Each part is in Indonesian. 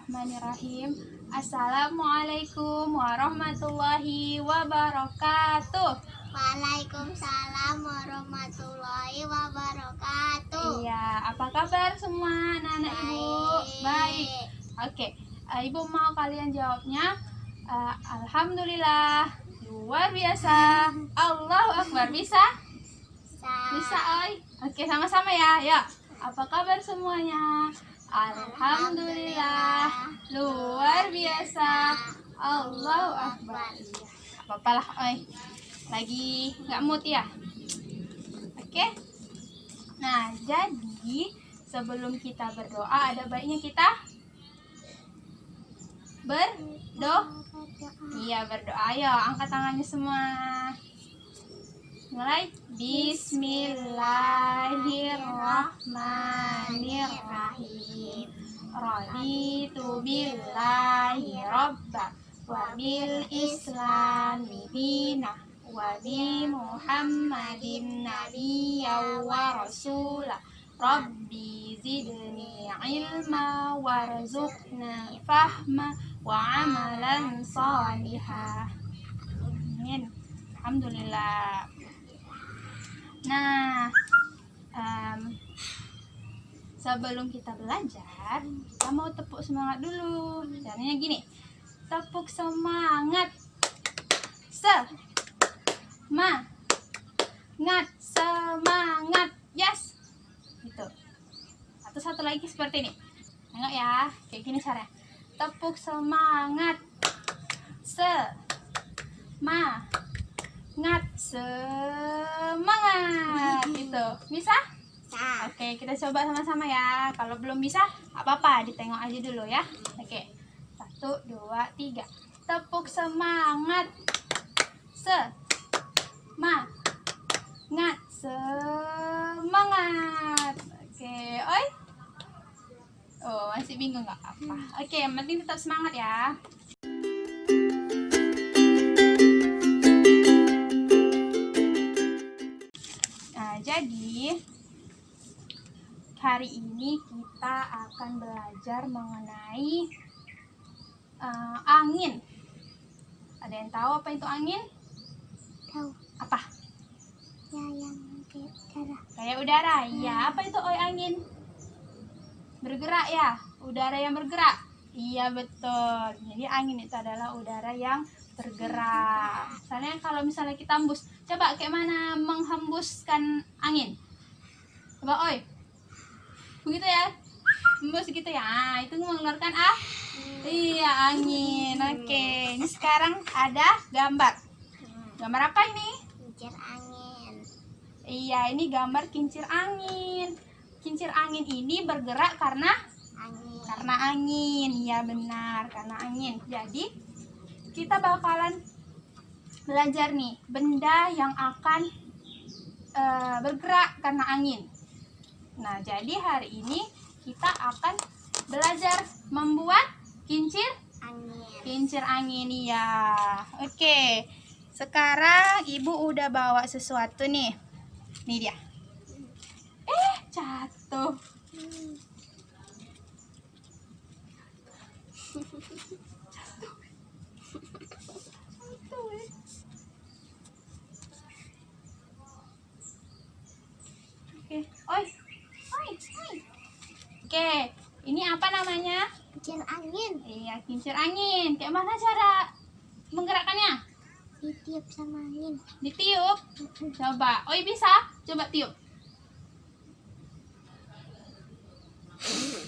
Bismillahirrahmanirrahim. Assalamualaikum warahmatullahi wabarakatuh. Waalaikumsalam warahmatullahi wabarakatuh. Iya, apa kabar semua anak-anak ibu? Baik. Oke, ibu mau kalian jawabnya alhamdulillah, luar biasa, Allahu Akbar. Bisa? Bisa, oi. Oke, sama-sama ya. Yuk, apa kabar semuanya? Alhamdulillah, luar biasa, Allahu Akbar. Iya, apa-apa lah, oi. Lagi nggak mood ya? Oke. Nah, jadi sebelum kita berdoa, ada baiknya kita Iya, berdoa. Ayo, angkat tangannya semua. Mulai. Bismillahirrahmanirrahim. Raditu billahi rabba wa bil islami dina wa bi Muhammadin nabiyya wa rasula. Rabbi zidni ilma warzuqna fahma wa amalan salihah. Amin. Alhamdulillah. Nah, sebelum kita belajar, kita mau tepuk semangat dulu. Caranya gini, tepuk semangat, semangat, yes, gitu. Atau satu lagi seperti ini. Tengok ya, kayak gini caranya. Tepuk semangat, semangat, gitu. Bisa? Oke, kita coba sama-sama ya. Kalau belum bisa, apa-apa, ditengok aja dulu ya. Oke, 1, 2, 3. Tepuk semangat, semangat. Oke, oi. Oh, masih bingung nggak apa? Oke, yang penting tetap semangat ya. Nah, jadi hari ini kita akan belajar mengenai angin. Ada yang tahu apa itu angin? Tahu. Apa? Ya, yang kayak udara. Kayak udara. Ya, apa itu oi angin? Bergerak ya, udara yang bergerak. Iya, betul. Jadi angin itu adalah udara yang bergerak. Misalnya kita hembus, coba kayak mana menghembuskan angin? Coba oi. Begitu ya. Hembus gitu ya. Nah, itu mengeluarkan iya, angin. Oke, ini sekarang ada gambar. Gambar apa ini? Kincir angin. Iya, ini gambar kincir angin. Kincir angin ini bergerak karena angin. Iya, benar, karena angin. Jadi kita bakalan belajar nih benda yang akan bergerak karena angin. Nah, jadi hari ini kita akan belajar membuat kincir angin ya. Oke, sekarang ibu udah bawa sesuatu nih. Nih dia. Jatuh. Oke, oi. Oke, ini apa namanya? Kincir angin. Iya, kincir angin. Kayak mana cara menggerakkannya? Ditiup sama angin. Ditiup. Coba, oi bisa? Coba tiup.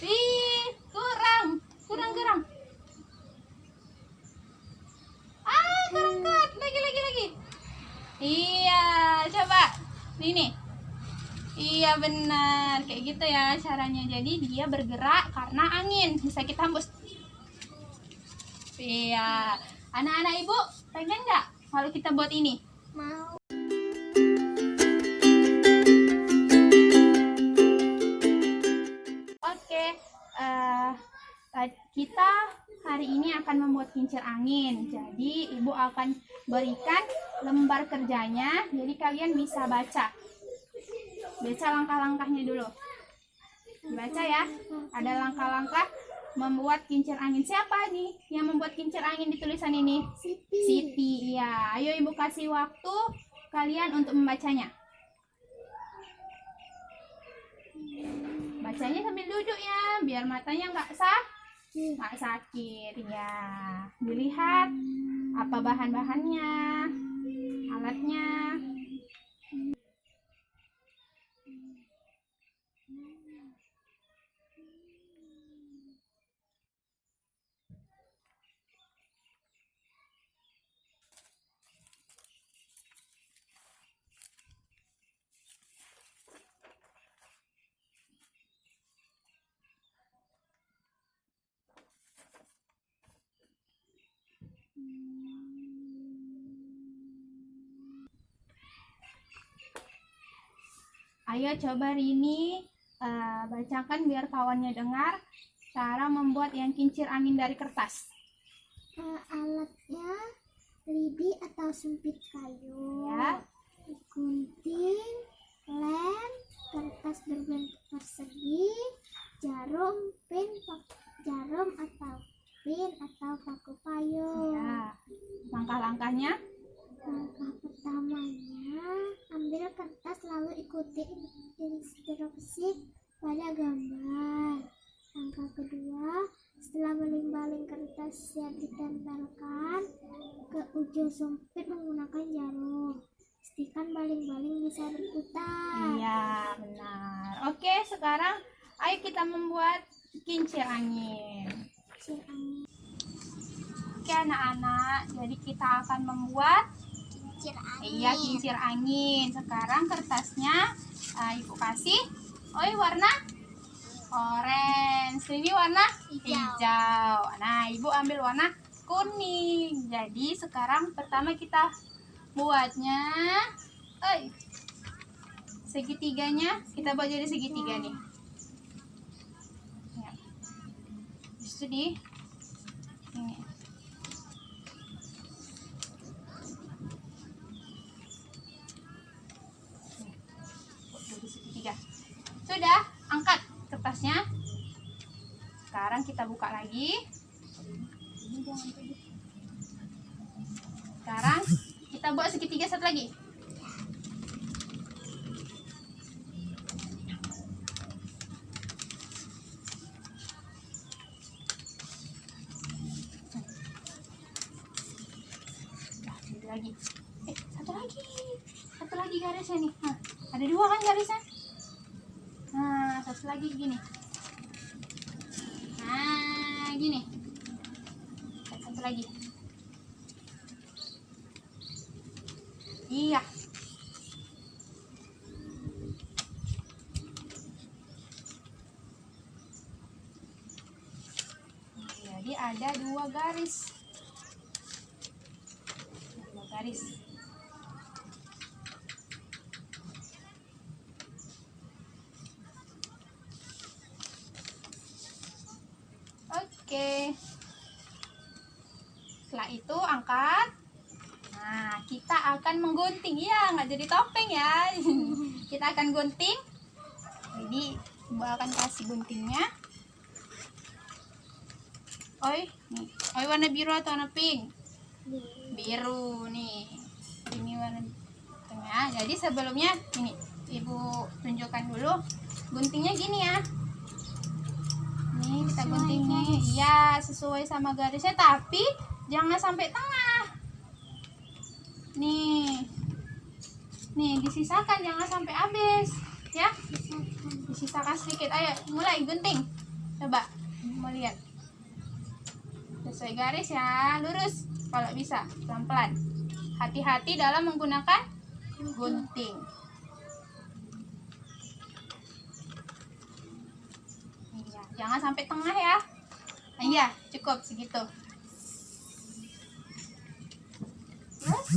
Ih, kurang gerang. Kurang kuat. Lagi. Iya, coba. Ini. Iya, benar. Kayak gitu ya caranya. Jadi dia bergerak karena angin. Bisa kita hembus. Iya. Anak-anak ibu, pengen nggak kalau kita buat ini? Mau. Oke, kita hari ini akan membuat kincir angin. Jadi ibu akan berikan lembar kerjanya. Jadi kalian bisa baca langkah-langkahnya dulu. Baca ya. Ada langkah-langkah membuat kincir angin. Siapa nih yang membuat kincir angin di tulisan ini? Siti. Ya, ayo ibu kasih waktu kalian untuk membacanya. Bacanya sambil duduk ya, biar matanya nggak sakit ya. Dilihat apa bahan-bahannya, alatnya. Ayo coba Rini bacakan biar kawannya dengar cara membuat yang kincir angin dari kertas. Alatnya lidi atau sumpit kayu, Ya. gunting, lem, kertas berbentuk persegi, jarum atau paku payung. Ya. Langkah-langkahnya. Langkah pertamanya, ambil kertas lalu ikuti instruksi pada gambar. Langkah kedua, setelah baling-baling kertas yang ditempelkan ke ujung sumpit menggunakan jarum. Pastikan baling-baling bisa berputar. Iya, benar. Oke, sekarang ayo kita membuat kincir angin. Kincir angin. Oke anak-anak, jadi kita akan membuat Kincir angin. iya kincir angin. Sekarang kertasnya ibu kasih. Warna orange. Ini warna hijau. Nah, ibu ambil warna kuning. Jadi sekarang pertama kita buatnya segitiganya kita buat jadi segitiga nih. Ya. Itu di ini. Jadi segitiga. Sudah, angkat kertasnya. Sekarang kita buka lagi. Sekarang kita buat segitiga satu lagi. Lagi. Satu lagi garisnya nih. Nah, ada dua kan garisnya. Nah, satu lagi gini. Nah, gini. Satu lagi. Iya. Jadi ada dua garis. Oke. Setelah itu angkat. Nah, kita akan menggunting. Ya, nggak jadi topeng ya. Kita akan gunting. Jadi, ibu akan kasih guntingnya. Nih. Warna biru atau warna pink? Biru nih. Ini warna tengah. Jadi sebelumnya ini ibu tunjukkan dulu guntingnya gini ya. Nih kita gunting nih. Iya, sesuai sama garisnya tapi jangan sampai tengah. Nih disisakan, jangan sampai habis ya. Disisakan sedikit. Ayo mulai gunting. Coba mau lihat. Sesuai garis ya, lurus kalau bisa, pelan-pelan. Hati-hati dalam menggunakan gunting. Iya, jangan sampai tengah ya. Iya, cukup segitu. Terus.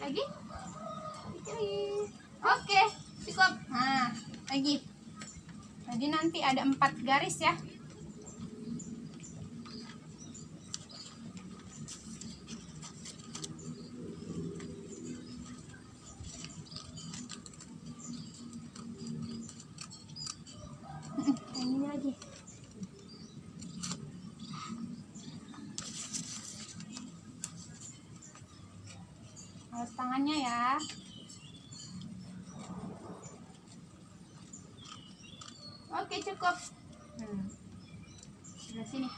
Lagi. Oke, cukup. Nah, lagi. Jadi nanti ada 4 garis ya. Ini lagi. Awas tangannya ya. Oke, cukup. Sebelah sini.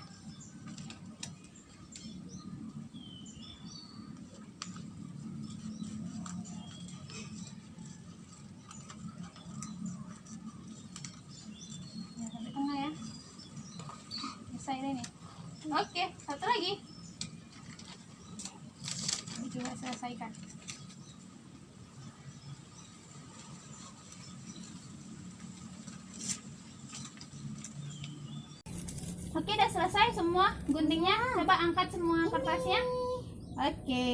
Ya, sampai tengah ya. Selesai ini. Oke, satu lagi. Ini juga selesaikan. Oke, udah selesai semua guntingnya. Coba angkat semua kertasnya. Oke.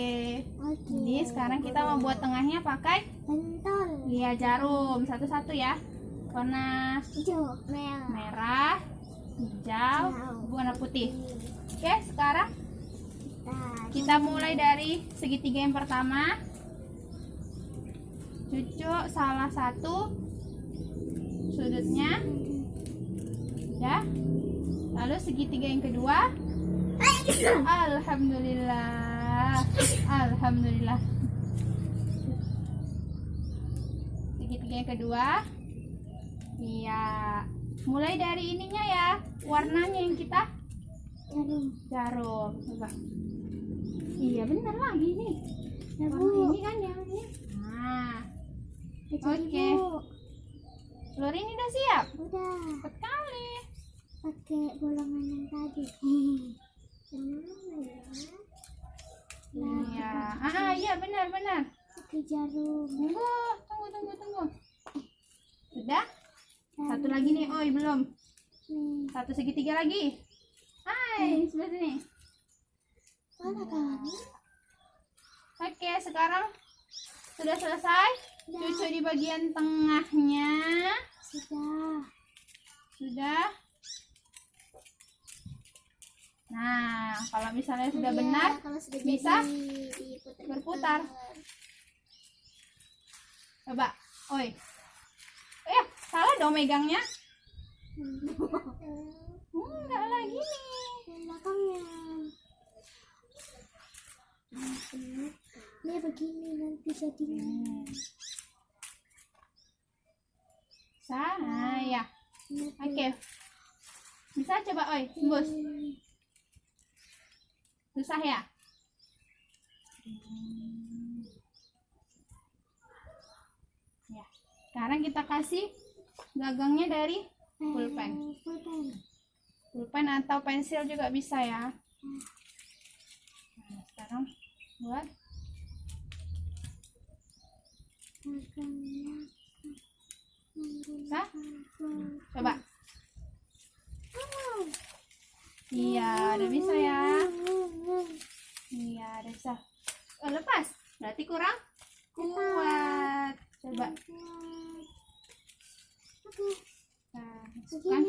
Jadi sekarang kita mau buat tengahnya pakai Pentol. iya jarum satu-satu ya. Warna Hijau. Merah. merah, hijau, warna putih. Oke, sekarang kita mulai dari segitiga yang pertama. Cucuk salah satu sudutnya. Ya. Lalu segitiga yang kedua. Alhamdulillah. Alhamdulillah. Segitiga yang kedua. Iya. Mulai dari ininya ya. Warnanya yang kita jarum. Coba. Iya benar lagi nih. Warna ini kan yang ini. Nah. Oke. Telur ini udah siap? Udah. Cepat kali. Pakai bolongan yang tadi. Iya. Iya benar. Pakai jarum. Tunggu. Sudah? Satu lagi nih. Oi, belum. Nih. Satu segitiga lagi. Hai, sebelah sini. Mana kawan? Oke, sekarang sudah selesai. Cucuk di bagian tengahnya. Sudah. Nah, kalau misalnya sudah benar, bisa berputar. Coba, oi. Salah dong megangnya. Enggak lagi nih. Belakangnya. Ini begini nanti jadinya. Ya. Oke. Bisa coba, oi, tembus. Susah ya? Ya. Sekarang kita kasih gagangnya dari pulpen. Pulpen atau pensil juga bisa ya. Nah, sekarang buat bisa? Coba. Iya, udah bisa ya. Iya, udah bisa. Lepas. Berarti kurang kuat. Coba. Nah, masukkan.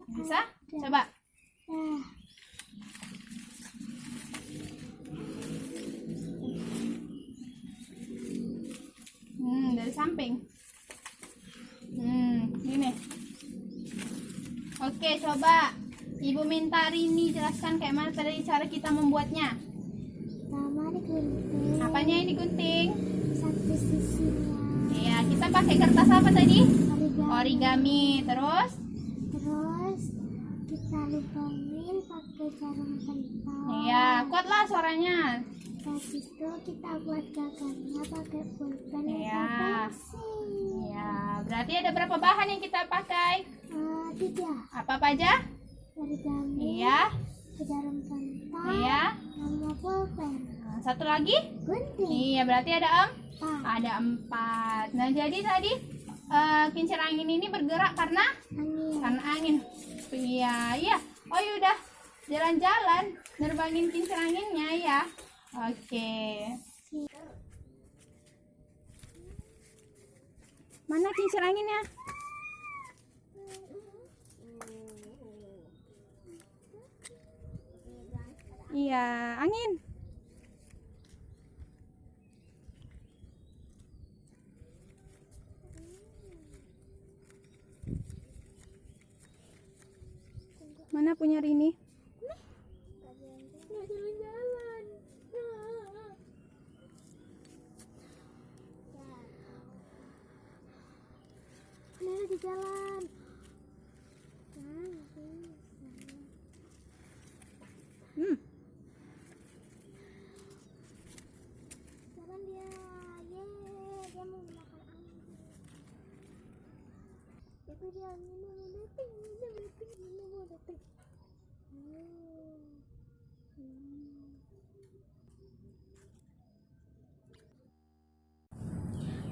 Bisa? Coba. Dari samping. Gini. Oke, coba Ibu minta Rini jelaskan kayak mana tadi cara kita membuatnya. Pertama digunting. Apanya yang digunting? Satu sisinya. Iya, kita pakai kertas apa tadi? Origami. Origami. Terus kita lubangin pakai jarum pentol. iya, kuatlah suaranya. Habis itu kita buat gagangnya pakai pulpen Iya. atau pensil. Iya, berarti ada berapa bahan yang kita pakai? 3. Apa aja? Origami. Iya. Jarum pentol. Iya. Sama pulpen. Nah, satu lagi? Gunting. Iya, berarti ada 4. ada 4. Nah, jadi tadi kincir angin ini bergerak karena Angin. Iya. Oh, yaudah. Jalan-jalan nerbangin kincir anginnya ya. Oke. Mana kincir anginnya? Iya, angin. Mana punya Rini? di jalan. Jalan dia. Dia mau makan angin. Itu dia minum datang.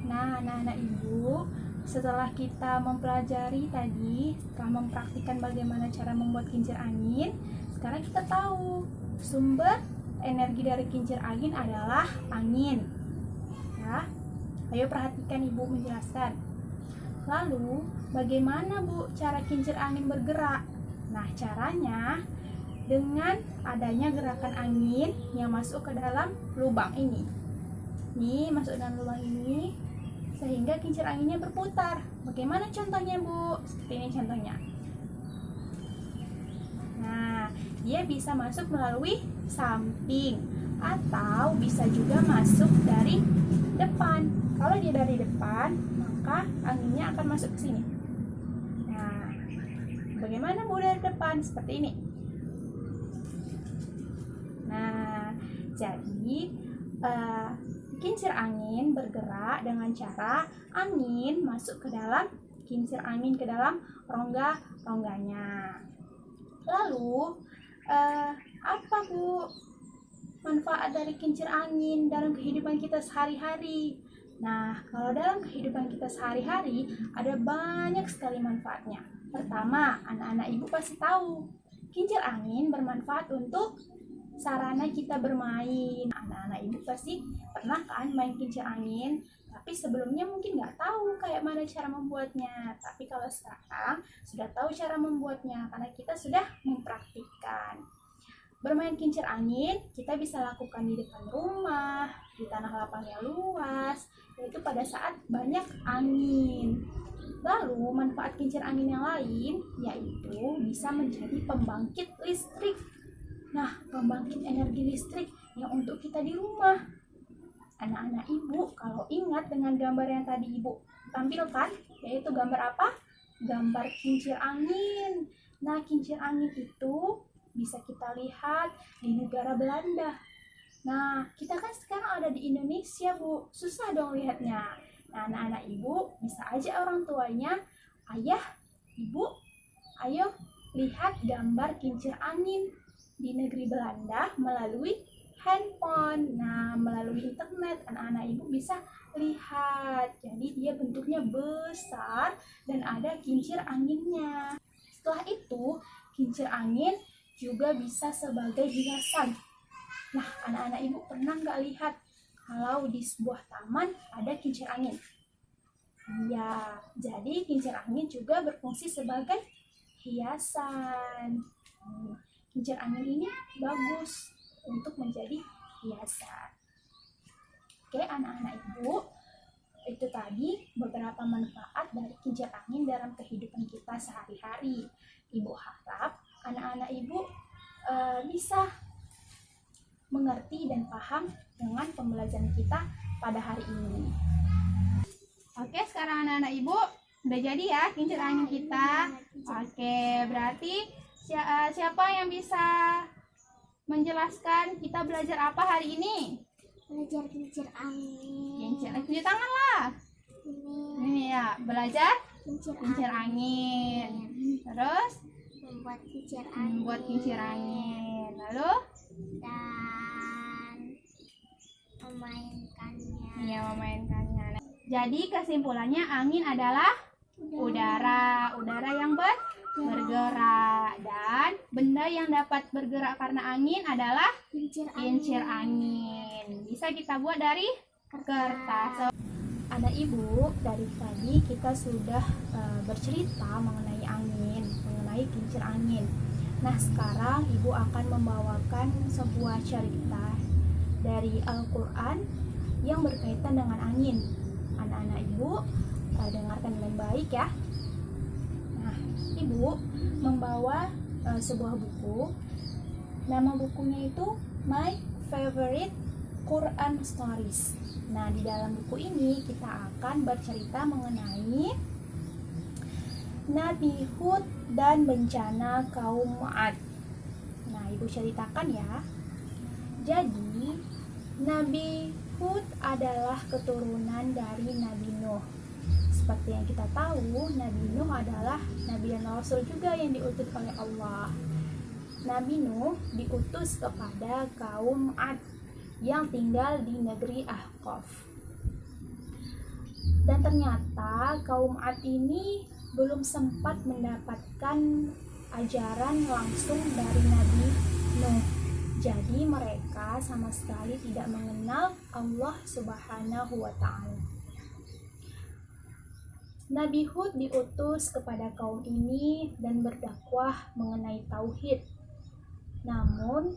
Nah, anak-anak ibu, setelah kita mempelajari tadi, setelah mempraktikkan bagaimana cara membuat kincir angin, sekarang kita tahu sumber energi dari kincir angin adalah angin. Ya, ayo perhatikan ibu menjelaskan. Lalu, bagaimana bu cara kincir angin bergerak? Nah, caranya dengan adanya gerakan angin yang masuk ke dalam lubang ini. Nih, masuk dalam lubang ini sehingga kincir anginnya berputar. Bagaimana contohnya bu? Seperti ini contohnya. Nah, dia bisa masuk melalui samping atau bisa juga masuk dari depan. Kalau dia dari depan, maka anginnya akan masuk ke sini. Nah, bagaimana bu dari depan? Seperti ini. Nah, jadi kincir angin bergerak dengan cara angin masuk ke dalam kincir angin ke dalam rongga-rongganya. Lalu apa bu manfaat dari kincir angin dalam kehidupan kita sehari-hari? Nah, kalau dalam kehidupan kita sehari-hari ada banyak sekali manfaatnya. Pertama, anak-anak ibu pasti tahu kincir angin bermanfaat untuk sarana kita bermain. Anak-anak ibu pasti pernah kan main kincir angin, tapi sebelumnya mungkin nggak tahu kayak mana cara membuatnya. Tapi kalau sekarang sudah tahu cara membuatnya karena kita sudah mempraktikkan. Bermain kincir angin kita bisa lakukan di depan rumah, di tanah lapang yang luas, yaitu pada saat banyak angin. Lalu manfaat kincir angin yang lain yaitu bisa menjadi pembangkit listrik. Nah, pembangkit energi listrik yang untuk kita di rumah. Anak-anak ibu, kalau ingat dengan gambar yang tadi ibu tampilkan, yaitu gambar apa? Gambar kincir angin. Nah, kincir angin itu bisa kita lihat di negara Belanda. Nah, kita kan sekarang ada di Indonesia, Bu. Susah dong lihatnya. Nah, anak-anak ibu bisa aja orang tuanya, ayah, ibu, ayo lihat gambar kincir angin di negeri Belanda melalui handphone. Nah, melalui internet anak-anak ibu bisa lihat. Jadi dia bentuknya besar dan ada kincir anginnya. Setelah itu, kincir angin juga bisa sebagai hiasan. Nah, anak-anak ibu pernah nggak lihat kalau di sebuah taman ada kincir angin? Ya, jadi kincir angin juga berfungsi sebagai hiasan. Kincir angin ini bagus untuk menjadi hiasan. Oke, anak-anak ibu, itu tadi beberapa manfaat dari kincir angin dalam kehidupan kita sehari-hari. Ibu harap anak-anak ibu bisa mengerti dan paham dengan pembelajaran kita pada hari ini. Oke, sekarang anak-anak ibu udah jadi ya kincir angin kita. Oke, berarti siapa yang bisa menjelaskan kita belajar apa hari ini? Belajar kincir angin. Cuci tangan lah. Ini ya, belajar kincir angin. Terus Membuat kincir angin. membuat kincir angin. Lalu Dan memainkannya. iya, memainkannya. Jadi kesimpulannya angin adalah udara yang bergerak, dan benda yang dapat bergerak karena angin adalah kincir angin. Bisa kita buat dari kertas. Anak ibu, dari tadi kita sudah bercerita mengenai angin, mengenai kincir angin. Nah, sekarang ibu akan membawakan sebuah cerita dari Al-Quran yang berkaitan dengan angin. Anak-anak ibu dengarkan dengan baik ya. Nah, ibu membawa sebuah buku. Nama bukunya itu My Favorite Quran Stories. Nah, di dalam buku ini kita akan bercerita mengenai Nabi Hud dan bencana kaum Ad. Nah, Ibu ceritakan ya. Jadi, Nabi Hud adalah keturunan dari Nabi Nuh. Seperti yang kita tahu, Nabi Nuh adalah Nabi dan Rasul juga yang diutus oleh Allah. Nabi Nuh diutus kepada kaum Ad yang tinggal di negeri Ahqaf. Dan ternyata kaum Ad ini belum sempat mendapatkan ajaran langsung dari Nabi Nuh. Jadi mereka sama sekali tidak mengenal Allah Subhanahu wa Ta'ala. Nabi Hud diutus kepada kaum ini dan berdakwah mengenai tauhid. Namun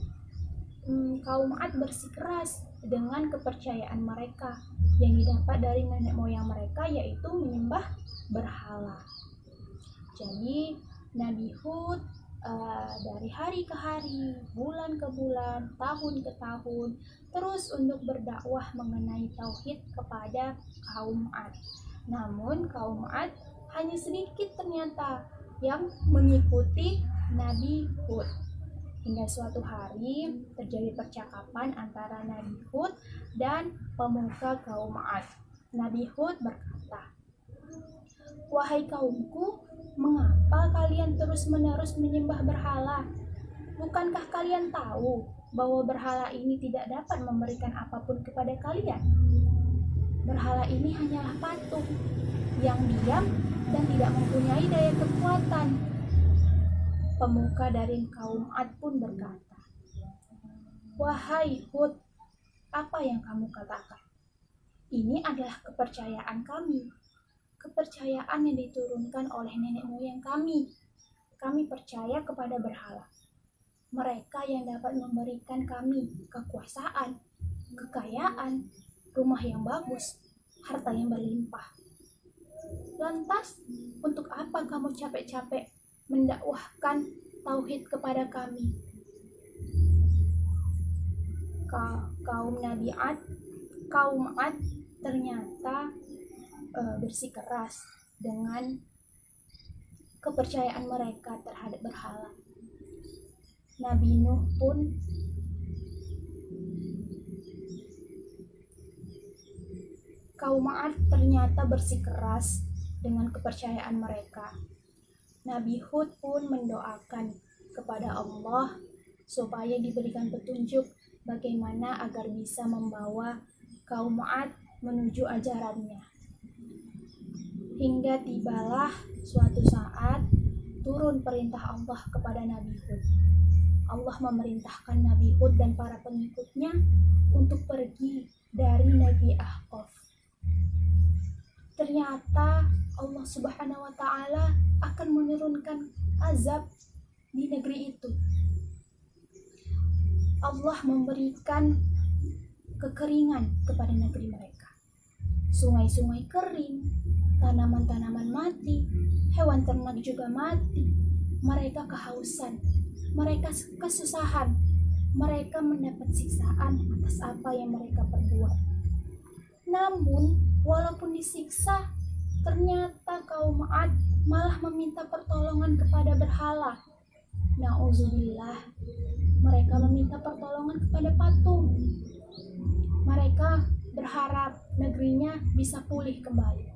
kaum Ad bersikeras dengan kepercayaan mereka yang didapat dari nenek moyang mereka, yaitu menyembah berhala. Jadi Nabi Hud dari hari ke hari, bulan ke bulan, tahun ke tahun, terus untuk berdakwah mengenai tauhid kepada kaum Ad. Namun kaum Ad hanya sedikit ternyata yang mengikuti Nabi Hud. Hingga suatu hari terjadi percakapan antara Nabi Hud dan pemuka kaum Ad. Nabi Hud berkata, "Wahai kaumku, mengapa kalian terus-menerus menyembah berhala? Bukankah kalian tahu bahwa berhala ini tidak dapat memberikan apapun kepada kalian? Berhala ini hanyalah patung yang diam dan tidak mempunyai daya kekuatan." Pemuka dari kaum Ad pun berkata, "Wahai Hud, apa yang kamu katakan? Ini adalah kepercayaan kami. Kepercayaan yang diturunkan oleh nenek moyang kami. Kami percaya kepada berhala. Mereka yang dapat memberikan kami kekuasaan, kekayaan, rumah yang bagus, harta yang berlimpah. Lantas, untuk apa kamu capek-capek mendakwahkan tauhid kepada kami?" Kaum Ad ternyata bersikeras dengan kepercayaan mereka terhadap berhala. Nabi Nuh pun kaum Ad ternyata bersikeras dengan kepercayaan mereka. Nabi Hud pun mendoakan kepada Allah supaya diberikan petunjuk bagaimana agar bisa membawa kaum Ad menuju ajarannya. Hingga tibalah suatu saat turun perintah Allah kepada Nabi Hud. Allah memerintahkan Nabi Hud dan para pengikutnya untuk pergi dari negeri Ahqaf. Ternyata Allah Subhanahu wa Ta'ala akan menurunkan azab di negeri itu. Allah memberikan kekeringan kepada negeri mereka. Sungai-sungai kering, tanaman-tanaman mati, hewan ternak juga mati. Mereka kehausan, mereka kesusahan, mereka mendapat siksaan atas apa yang mereka perbuat. Namun, walaupun disiksa, ternyata kaum Ad malah meminta pertolongan kepada berhala. Na'udzubillah, mereka meminta pertolongan kepada patung. Mereka berharap negerinya bisa pulih kembali.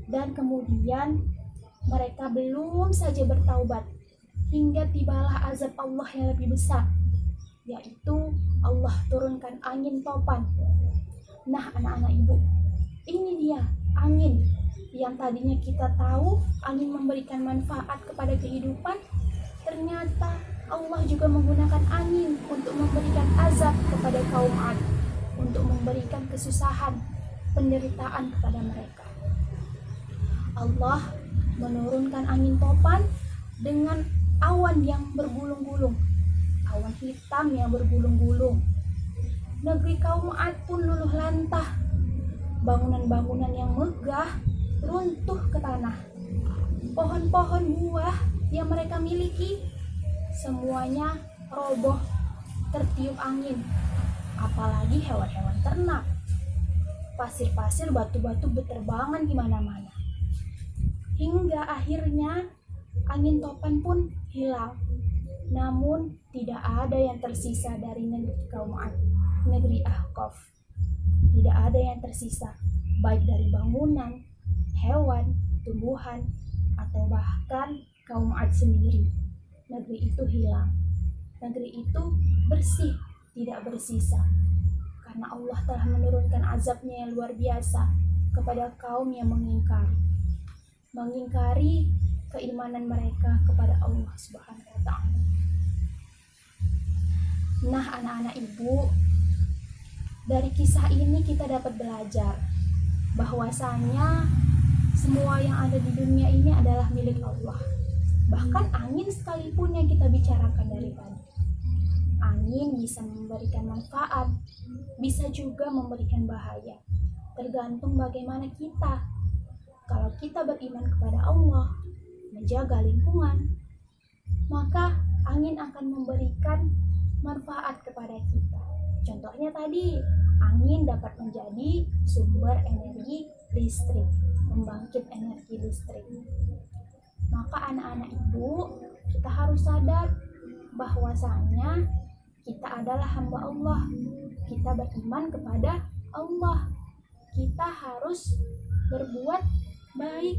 Dan kemudian mereka belum saja bertaubat hingga tibalah azab Allah yang lebih besar, yaitu Allah turunkan angin topan. Nah, anak-anak ibu, ini dia angin yang tadinya kita tahu angin memberikan manfaat kepada kehidupan. Ternyata Allah juga menggunakan angin untuk memberikan azab kepada kaum Ad, untuk memberikan kesusahan, penderitaan kepada mereka. Allah menurunkan angin topan dengan awan yang bergulung-gulung, awan hitam yang bergulung-gulung. Negeri kaum Ad pun luluh lantah. Bangunan-bangunan yang megah runtuh ke tanah. Pohon-pohon buah yang mereka miliki semuanya roboh tertiup angin. Apalagi hewan-hewan ternak. Pasir-pasir, batu-batu berterbangan di mana-mana. hingga akhirnya angin topan pun hilang. Namun tidak ada yang tersisa dari negeri kaum Ad, negeri Ahqaf. Tidak ada yang tersisa, baik dari bangunan, hewan, tumbuhan, atau bahkan kaum Ad sendiri. Negeri itu hilang. Negeri itu bersih, tidak bersisa. Karena Allah telah menurunkan azabnya yang luar biasa kepada kaum yang mengingkari keimanan mereka kepada Allah Subhanahu wa Ta'ala. Nah, anak-anak ibu, dari kisah ini kita dapat belajar bahwasanya semua yang ada di dunia ini adalah milik Allah. Bahkan angin sekalipun yang kita bicarakan dari tadi. Angin bisa memberikan manfaat, bisa juga memberikan bahaya. Tergantung bagaimana kita. Kalau kita beriman kepada Allah, menjaga lingkungan, maka angin akan memberikan manfaat kepada kita. Contohnya tadi, angin dapat menjadi sumber energi listrik, membangkit energi listrik. Maka anak-anak ibu, kita harus sadar bahwasanya kita adalah hamba Allah. Kita beriman kepada Allah. Kita harus berbuat baik.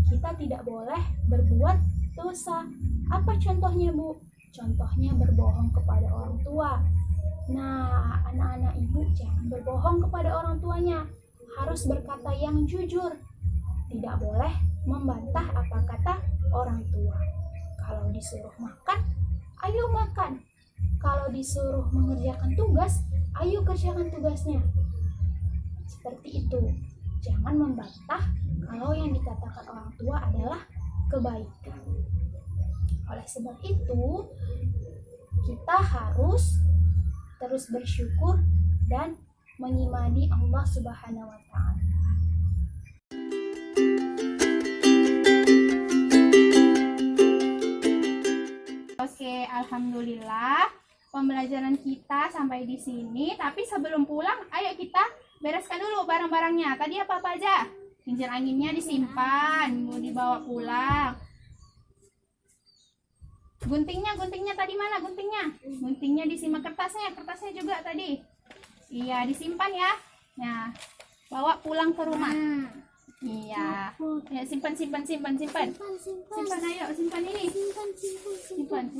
Kita tidak boleh berbuat dosa. Apa contohnya, Bu? Contohnya berbohong kepada orang tua. Nah, anak-anak ibu jangan berbohong kepada orang tuanya. Harus berkata yang jujur. Tidak boleh membantah apa kata orang tua. Kalau disuruh makan, ayo makan. Kalau disuruh mengerjakan tugas, ayo kerjakan tugasnya. Seperti itu. Jangan membantah kalau yang dikatakan orang tua adalah kebaikan. Oleh sebab itu, kita harus terus bersyukur dan mengimani Allah Subhanahu wa Ta'ala. Oke, alhamdulillah pembelajaran kita sampai di sini. Tapi sebelum pulang, ayo kita bereskan dulu barang-barangnya. Tadi apa aja? Kincir anginnya disimpan, mau dibawa pulang. Guntingnya tadi mana guntingnya? Guntingnya disimpan, kertasnya juga tadi. Iya, disimpan ya. Nah, bawa pulang ke rumah. Iya. Ya, simpan. Simpan, ayo, simpan ini. Simpan.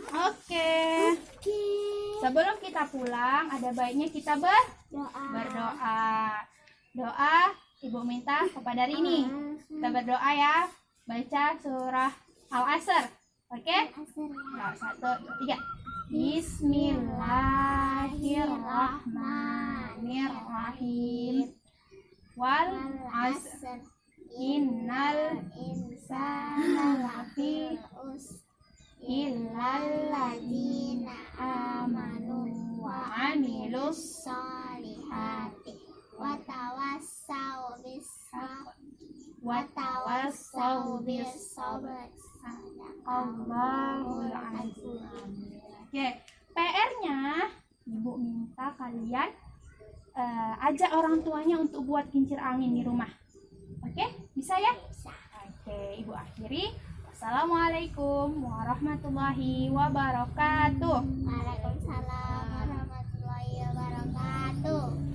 Oke. Sebelum kita pulang, ada baiknya kita berdoa. Doa Ibu minta kepada Rini. Kita berdoa ya. Baca surah Al-Asr. Oke? Nah, 1, 2, 3. Bismillahirrahmanirrahim. Wal asr. Innal insana lafi illal ladzina amanu wa amilus solihati wa tawassau bis sabr. Allahul azim. Oke, PR-nya Ibu minta kalian ajak orang tuanya untuk buat kincir angin di rumah. Oke, bisa ya? Bisa. Oke, Ibu akhiri. Wassalamualaikum warahmatullahi wabarakatuh. Waalaikumsalam warahmatullahi wabarakatuh.